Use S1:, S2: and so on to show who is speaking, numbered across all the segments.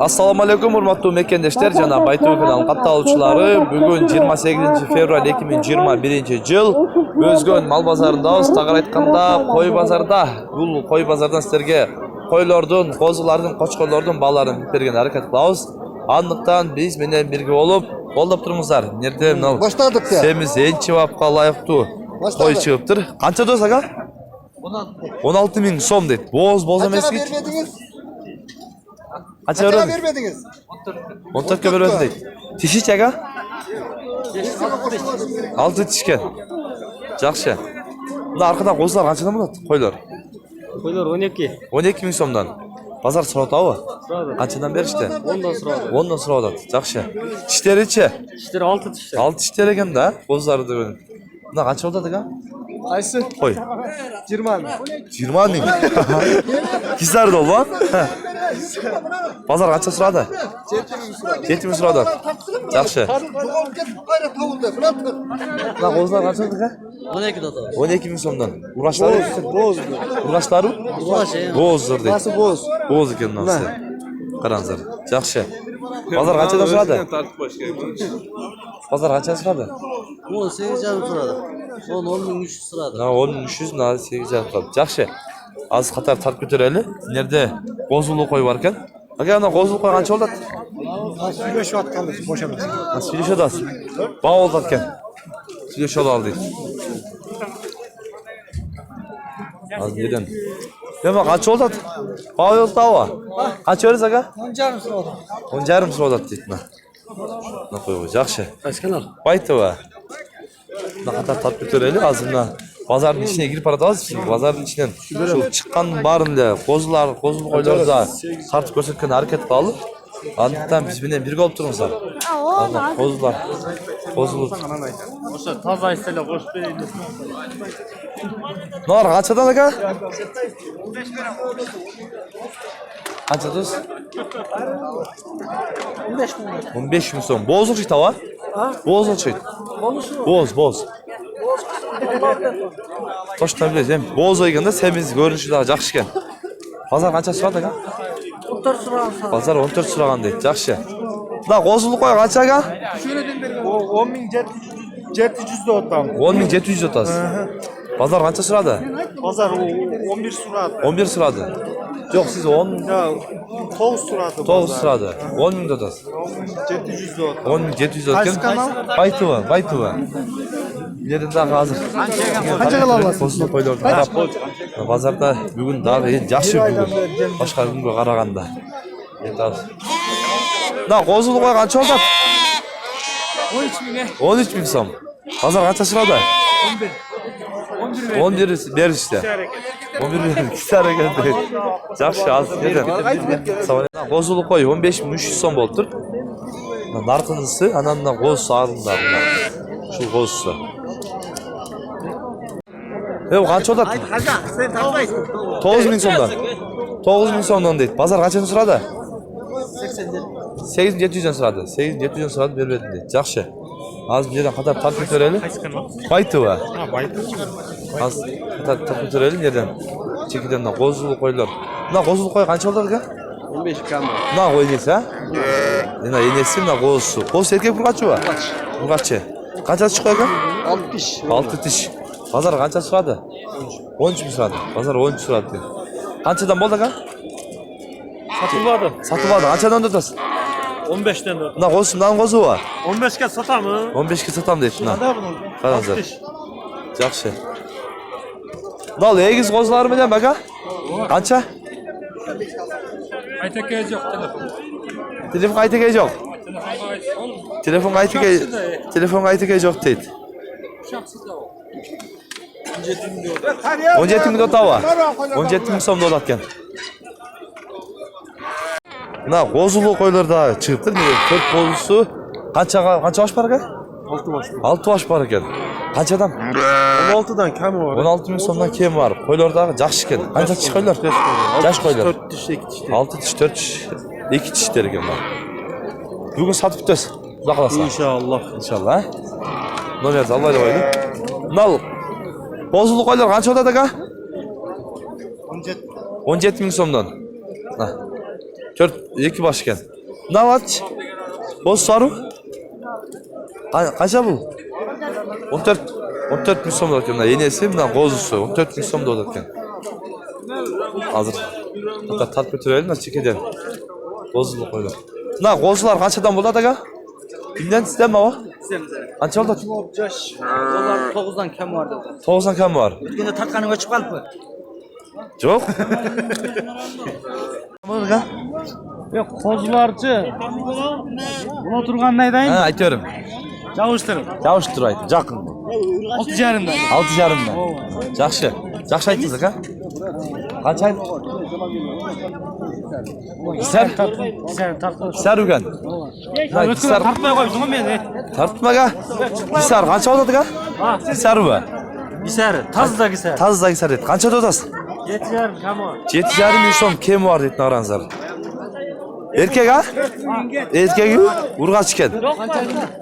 S1: Assalamu alaikum hurmatly mekendeshler jana Baytu kanalının kattалуучулары. Бүгүн 28 fevral 2021-yıl Өзгөн мал базарындабыз. Тагыр айтканда кой базарда. Бул кой базардан силерге койлордун, козулардын, кочкорлордун баларын берген аракет кылабыз. Андыктан биз менен бирге болуп колдоп туруңуздар. Нерде мынау баштадык да. Сemiz энчибапка ылайыктуу кой чыгыптыр. Канча дос ага? 16 000 сом дейт. Боз эмески. Kaça vermediniz? 14 vermediniz değil. Tişi çaka? 6 tişken. Жақсы. Bunda arkadan kozlar kaçadan mı attı? Koylar.
S2: Koylar 12.
S1: 12 bin somdan. Pazar sırada mı?
S2: Sırada.
S1: Kaçadan beri işte?
S2: 10'dan sırada.
S1: 10'dan sırada. Жақсы. Tişleri içe?
S2: Tişleri 6 tişler.
S1: 6 tişleri eken de kozları da benim. Bunda kaç oldu da?
S2: Aysı?
S1: Koy.
S2: 20 bin.
S1: 20 bin. Kizler dolu lan. Pazar kaça sırada? 7 bin sırada. Жақсы. Buna kozlar kaç oldu ka?
S2: 12 data.
S1: 12 bin somdan. Uğraşları boz. Uğraşları? Bozdur deydi.
S2: Nasıl boz?
S1: Boz eken nasıl? Karanzar. Жақсы. Pazar kaçadan sırada? Pazar kaça sırada?
S2: 18 canım sırada. 10 300 sırada.
S1: 10 300 na 8 jarım kaldı. Жақсы. Az qatar tartib ko'taraylik. Nerede qozulu qo'y bor ekan? Aka, ana qozulu qo'y qancha bo'ladi?
S2: Söylüşüyotganmiz boş emas.
S1: Söylüşüyotasiz. Bao oldi ekan. Söylüşüyot oldi. Az yerdan. Nima qancha bo'ladi? Bao yo'qtava. Qancha berasiz aka?
S2: 10 canım sırada.
S1: 10 jarım bo'ladi deydi. Mana qo'y. Yaxshi.
S2: Qaysi kanal?
S1: Baytova. Buna qatar tartib ko'taraylik. Azimdan pazarın içine girip aradığız için pazarın içinden şu çıkan barında kozul koyları da tartып көрсөткөн hareket kılып. Andıktan biz bile birge olup durumuzlar. Allah kozlar. Kozulur.
S2: Oşa taza istele hoş bereydi.
S1: Ne var kaçadan aka? Kaça dost? 15 bin son. Bozuk şey tava? Bozuk şey. Boz. Toştan bileceğim. Boz oyganda semiz görünüşü daha жақсы ekan. Pazar qancha sırada aka?
S2: 14 sırada.
S1: Pazar 14 sırağan deydi. Жақсы. Da qozulu qo'y qancha aka?
S2: 10.700 de otam.
S1: 10.700 otasiz. Pazar qancha sırada?
S2: Pazar 11 sırada.
S1: 11 sırada. Yok siz 10
S2: 9 sırada.
S1: 9 sırada. 10 bin otasiz.
S2: 700 de otam.
S1: 10.700 otken. Baytuva. Nereden daha hazır?
S2: Qancha alasın?
S1: Qozulu qo'ylarni qarab. Pazarda bugun daha yaxshi bugun. Boshqa kunga qaraganda. Endi na qozulu qo'y qancha oldi?
S2: 13 bin.
S1: 13 bin so'm. Pazar qancha sırada? 11 ber işte. 11 ber. İkisi hareket değil. Жақсы az. Neden? Qozulu qo'y 15 bin 300 so'm bo'lib tur. Narxınızı anandan qoz sağlığında. Şu qozsu. Qancha oldu?
S2: Sen tanımayısın.
S1: 9 bin so'mdan. 9 bin so'mdan deydi. Pazar qanchani sırada? 8700'den sırada. 8700'den sırada berberdim deydi. Жақсы. Az bir yerden qatar tartib ko'taraylik. Baytuva. Az qatar tartib ko'taraylik yerdan. Chekidan qozulu qo'ylar. Buna qozulu qo'y qancha oldi aka?
S2: 15 kam.
S1: Buna qo'y nesi ha? Yana enesi buna qozsu. Qoz erkek burqachi va? Burqachi. Qancha chiqadi aka?
S2: 6 tiş.
S1: 6 tish. Pazar qancha sırada? 13 bin sırada. Pazar 13 sırada. Qanchadan bo'ldi aka? Satıb aldı. Qanchadan o'tasiz?
S2: 15'ten de.
S1: Buna qozsundan qozu va?
S2: 15'e satamı?
S1: 15 ga satam deydi buna. Qaranglar. Жақсы. Nol egiz qozlari bilan aka? Qancha?
S3: Aytakayi yo'q telefon.
S1: Telefon aytakayi yo'q. Telefon aytakayi yo'q deydi. 17 bin otava. 17 bin so'm bo'lar ekan. Buna qozulu qo'ylarda chiqibdi. 4 qo'zusu qancha osh bor aka?
S2: 6 baş.
S1: 6 osh bor ekan. Qanchadan?
S2: 16'dan kam var.
S1: 16 bin so'mdan keyin bor. Qo'ylarda yaxshi ekan. Qancha tish qo'ylar? Yosh qo'ylar.
S2: 4 tiş, 2 tiş.
S1: 6 tish, 4 tish, 2 tish der ekan. Bugun sotib bitasiz. Xudo xolasa.
S2: İnşallah.
S1: İnşallah. Nomerni Alloh qo'ydi. Nol. Qozulu qo'ylar qancha bo'ladi aka? 17 bin so'mdan. 2 baş ekan. Ne var? Boz sarı. Kaça bu? 14 bin so'm ekan. Yenesi bilan qo'zisi 14 bin so'm ekan. Hozir hatta tartib o'tiraylik, chekadan. Qo'zini qo'ylar. Na qo'zilar qanchadan bo'ladi aka? Kimdan sizdanmi o? Qancha oldi?
S2: Dolar 9'dan kam vardı.
S1: 9'dan kam var.
S2: Bugün takkanı açıp kalıp mı?
S1: Yo'q. Nima?
S3: Yok kozlarcı. Buna oturgan neydayım?
S1: Ha, aytıyorum.
S3: Çalıştırın.
S1: Yavaştır aytın, жақын.
S3: 6,5'dan.
S1: 6,5'dan. Жақсы. Жақсы aytdingiz aka. Qancha aytdingiz? Sar Sar ugan.
S3: Ötküden tartmaya koymuşsun ama beni.
S1: Tartmaga. Sar qancha oladi aka? Sar bu.
S3: Giser. Tazda giser.
S1: Tazdagi sar ayt. Qancha otasiz?
S3: 7,5 kam var.
S1: 7,5 ming so'm kem bor deydi Nag'ranzar. Erkek ha? Erkek urg'ach ekan.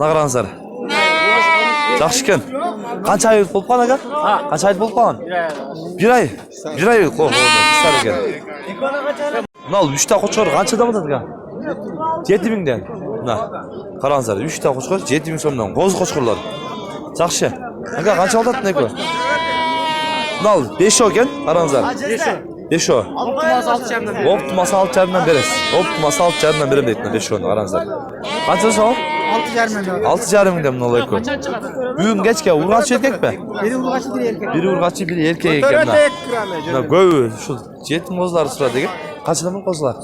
S1: Nag'ranzar. Yaxshi ekan. Qancha oy bo'lib qolgan aka? Qancha oy bo'lib qolgan? 1 oy. 1 oy qo'ydi. Sar ekan. Mana 3 ta qo'chqor qanchadan bo'ladi aka? 7 mingdan. Mana qarangizlar, 3 ta qo'chqor 7 ming so'mdan. Qo'z qo'chqorlar. Yaxshi. Aka qancha oladi neko? Nal 5 ekan, qarangizlar. 5 o.
S3: Optimas 6,5'dan.
S1: Optimas 6,5'dan beresiz. Optimas 6,5'dan berem deydi 5 onu qarangizlar. Qancha so'm?
S3: 6,5'dan.
S1: 6,5 mingdan mana olay ko'p. Bugun kechga urg'achi erkakmi?
S3: Biri urgaçı biri erkek.
S1: Biri urg'achi, biri erkak ekan. Mana go'y shu yetim qo'zlari suradi ekan. Qanchadan bu qo'zlar?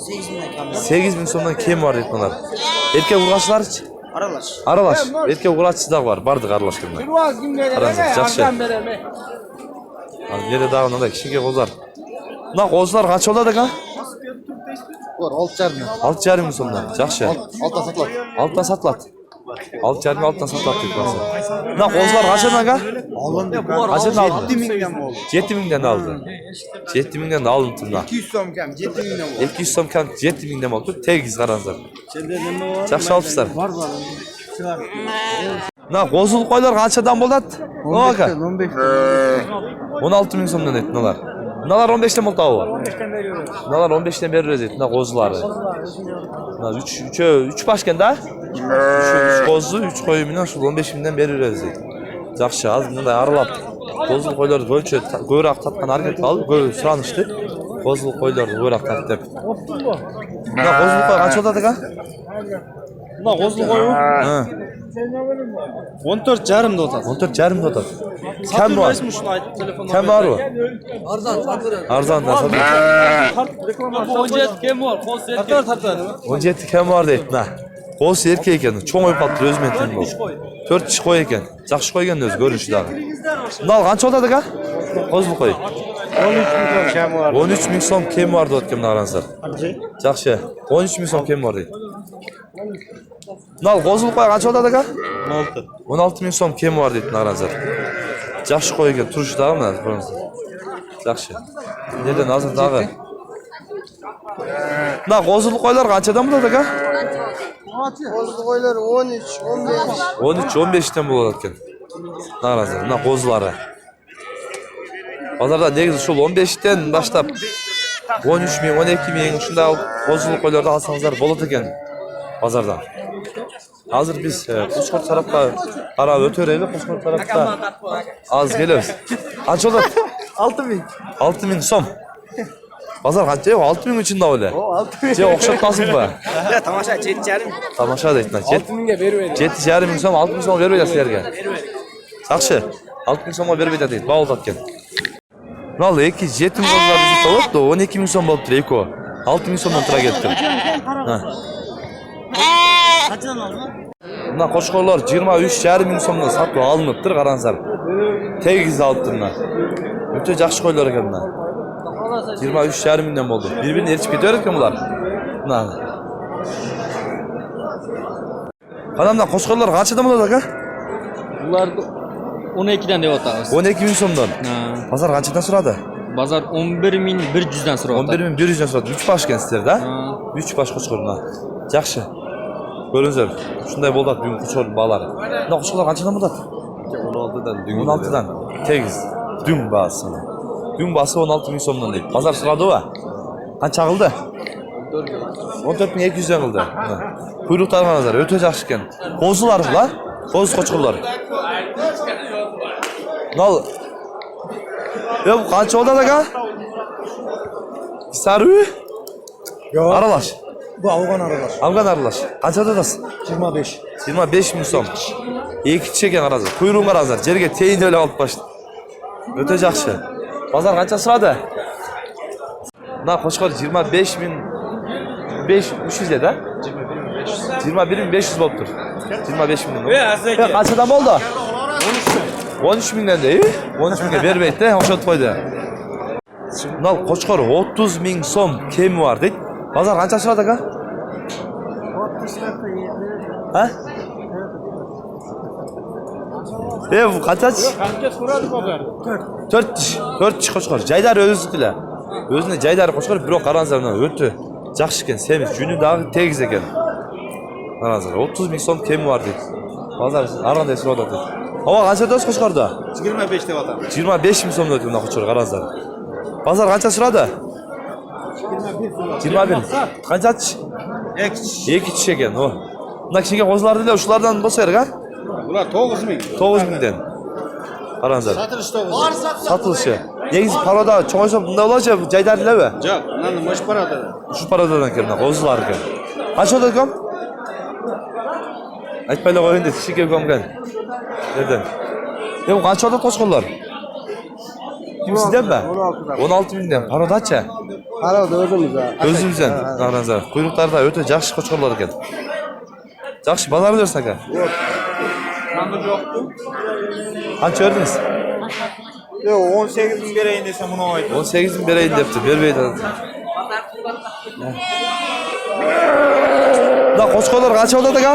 S1: 8 ming so'mdan kem bor deydi bular. Erkak urg'achilar-chi?
S2: Aralaş.
S1: Aralash. Erkak urg'achisi da var, bardiq aralashtirma. Qarangizlar, yaxshi. Hozir yerda dag'inada kichik qo'zlar. Buna qo'zlar qancha oladi aka?
S2: Var 6,5'dan.
S1: 6,5 ming so'mdan. Yaxshi.
S2: Altta satılır.
S1: Alttan satıladi. 6,5 ming alttan satıladi deydi ba'zi. Buna qo'zlar qanchadan aka? Qanchadan oldi?
S2: 7 mingden mi oldu?
S1: 7 mingdan oldi. 7 mingdan oldi bunda.
S2: 200 so'm kam 7 mingden oldu.
S1: 200 so'm kam 7 mingdan oldi. Tegiz qarangizlar. Yaxshi olibsizlar. Buna qo'zil qo'ylar qanchadan bo'ladi? O aka. 16 ming so'mdan aytdi bular. Bular 15 dan bo'ldi o. Bular 15 dan beririz deydi. Buna qo'zilari. Buna 3 başkanda. 3 qo'zi, 3 qo'y bilan shu 15 mingdan beririz deydi. Yaxshi, hozir bunday aralab qo'zil qo'ylarni bo'yicha ko'proq tatgan harakat qilib, ko'p suranishdi. Qo'zil qo'ylarni ko'proq tatib. Buna qo'zil qo'y qancha oladi aka?
S3: Buna kozlu koyu.
S1: Ha.
S3: 14,5'da otar.
S1: 14,5 da otadi. Kam var? Kam var o? Arzon da satır.
S3: 17 kam var. Koz erkek.
S1: 17 kam var deydi. Na. Qo'z erkek ekan. Cho'ng o'y qolibdi o'z mentin bu. 4 kishi qo'y ekan. Yaxshi qo'ygan o'zi ko'rinishidan. Bundan qancha oladi aka? Qo'zli qo'y.
S3: 13 ming kam var.
S1: 13 ming so'm kem bor deyotgan Nag'ranzar. Yaxshi. 13 ming so'm kem bor deydi. Nal qo'zli qo'y qancha oladi aka? 16 ming so'm kem bor deydi Nag'ranzar. Yaxshi qo'y ekan, turishida mana ko'ringizlar. Yaxshi. Nerdan hozir dag'i? Na qo'zli qo'ylar qanchadan bo'ladi aka?
S2: Bozdu koylar 13, 15.
S1: 13-15 dan bo'ladi ekan. Nag'ranzar, mana qo'zlari. Hozirda negiz shu 15 dan boshlab 13 ming, 12 ming shunday qo'zli qo'ylarda olsangizlar bo'ladi ekan bozordan. Hozir biz Qo'shqor tarafga qarab o'tiraylik, Qo'shqor tarafga az kelamiz. Qancha oladi?
S2: 6 ming.
S1: 6 ming so'm. Bozor qancha? 6 ming uchun da o'yla.
S2: O 6 ming.
S1: Je o'xshatmasizmi?
S2: Ya tamasha 7,5.
S1: Tomosha deyman.
S2: 6 mingga berib bering.
S1: 7,5 ming so'm, 6 ming so'm berib berasiz sizlarga. Yaxshi. 6 ming so'mga berib beradi deydi. Ba'ol tatgan. Nol 2 yetim qo'zlar bizni topdi, 12 ming so'm bo'libdi eko. 6 ming so'mdan tura ketdi. Ha.
S3: Kaçdan aldın?
S1: Buna qo'shqorlar 23,5 ming so'mdan sotib olinibdir, qarangizlar. Tegiz olibdi buni. O'ta yaxshi qo'ylar ekan bunlar. 23,5 mingdan bo'ldi. Bir-birini erchib ketaver ekan bular. Mana. Qadamdan qo'shqorlar qanchadan bo'ladi aka?
S4: Ular 12'den de otağız.
S1: 12 ming so'mdan. Bozor qanchadan so'radi?
S4: Bazar 11.100'den sonra
S1: 11 ming 100 dan so'radi. 3 bash ekan sizlarda. 3 bash qo'shqorlar. Yaxshi. Ko'ringizlar, shunday bo'ldi bugun qo'shqor balari. Buna qo'shqorlar qanchadan bo'ladi?
S2: 16'dan.
S1: 16'dan. Tegiz. Dün bası. Dün bası 16 ming so'mdan deydi. Bozor so'radi va. Qancha qildi? 14.200'den kıldı. Kuyruklar kanazlar öte жақсы ekan. Qo'zilar bular. Qo'z qo'chqorlar. Nal. Ya bu qancha oldi aka? Sarı?
S3: Yok.
S1: Aralash.
S3: Bu Afgan aralaş.
S1: Afgan aralash. Qancha odasiz?
S3: 25.
S1: 25 ming so'm. Ikki kishi ekan qarazlar. Quyruğun qarazlar. Jerga teyin o'ylab olib qo'yishdi. O'ta yaxshi. Bozor qancha so'radi? Na qo'shqor 25 ming 500 edi. 21.500 bo'lib tur. 25 ming. Qanchadan bo'ldi? 13 mingdan dey. 13 mingga bermaydi, o'xshatib qo'ydi. Nal qo'shqor 30 ming so'm kemi bor deydi. Bozor qancha so'radi aka?
S3: 30
S1: Ha? Bu qanchachi?
S3: Qancha so'radi bozor?
S1: 4 tish qo'shqor. Jaydar o'zikilar. O'zini jaydari qo'shqor, biroq qaranzar bilan o'tdi. Yaxshi ekan, semiz, juni dag'i tegiz ekan. Qaranzar 30 ming so'm kemi bor deydi. Bozor arg'anday so'radi deydi. Havo qancha do'st qo'shqorda?
S3: 25 deb atam.
S1: 25 ming so'm deydi bundan qo'shqor qaranzar. Bozor qancha so'radi? 21. Qanchachi? 2 tish ekan, o. Bundan kichkina qo'zlar deydi, shulardan bo'lsa kerak, ha?
S3: Bular 9 ming.
S1: 9 mingdan. Qaranzar.
S3: Satilish 9.
S1: Satılışı. Negiz paroda çoğuşsa bunda olacak jaydarilarmi?
S3: Yo'q, mana mosh parada.
S1: Shu parodadan keldi, qo'zilar ekan. Qancha odam? Aytmaylar qo'ying deb, kishi kelgan. Nereden? Bu qancha odam qo'shqonlar? Kimsizdanmi? 16 mingdan. Parodacha?
S3: Paroda o'zimiz.
S1: O'zimizdan. Qaranzar. Quyruqlarda o'ta yaxshi qo'shqonlar ekan. Yaxshi bozor bersin aka.
S3: Qanday yo'qdi?
S1: Qancha verdingiz?
S3: Yo'q, 18 ming berayın desem bunu aytdi.
S1: 18 ming berayın debdi, bermaydi. Da qo'shqonlar qancha oladi aka?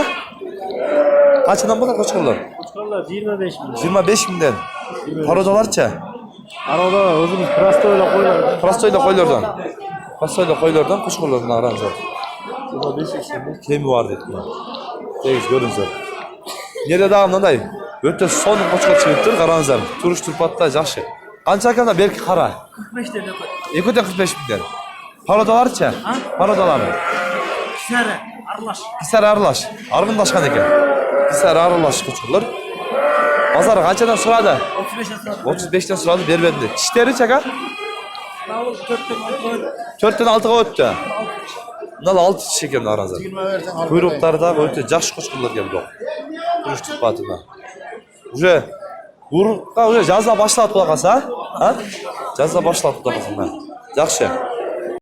S1: Qanchadan bo'ladi qo'shqonlar?
S3: Qo'shqonlar 25 ming.
S1: 25 mingdan. Parodalarcha?
S3: Paroda o'zimiz prostoyla qo'ylar.
S1: Prostoyla qo'ylardan. Prostoyla qo'ylardan qo'shqonlardan aranzar. 25 ming kemi bor deydi. Tegiz ko'rinsa. Nerede bunday? O'ta son qo'shqor chiqibdir, qaranzar. Turish turpatda yaxshi. Qancha ekan belki qara?
S3: 45 deb qo'y.
S1: Ekoda 45 mingdan. Parodalarcha? Parodalarni.
S3: Sara, aralash.
S1: Pisar aralash. Arg'indashgan ekan. Pisar aralash qo'shqorlar. Bozor qanchadan so'radi?
S3: 35 dan so'radi.
S1: 35 dan so'radi, bermadi. Tishlari aka? 4 dan 6 ga o'tdi. Bundan 6 tish ekan aranzar. Quyruqlarda o'ta yaxshi qo'shqorlar keldi. Turish turpatida. Уже уже жаза башлап құлақаса, ha? Жаза башлап құлақаса. Жақсы.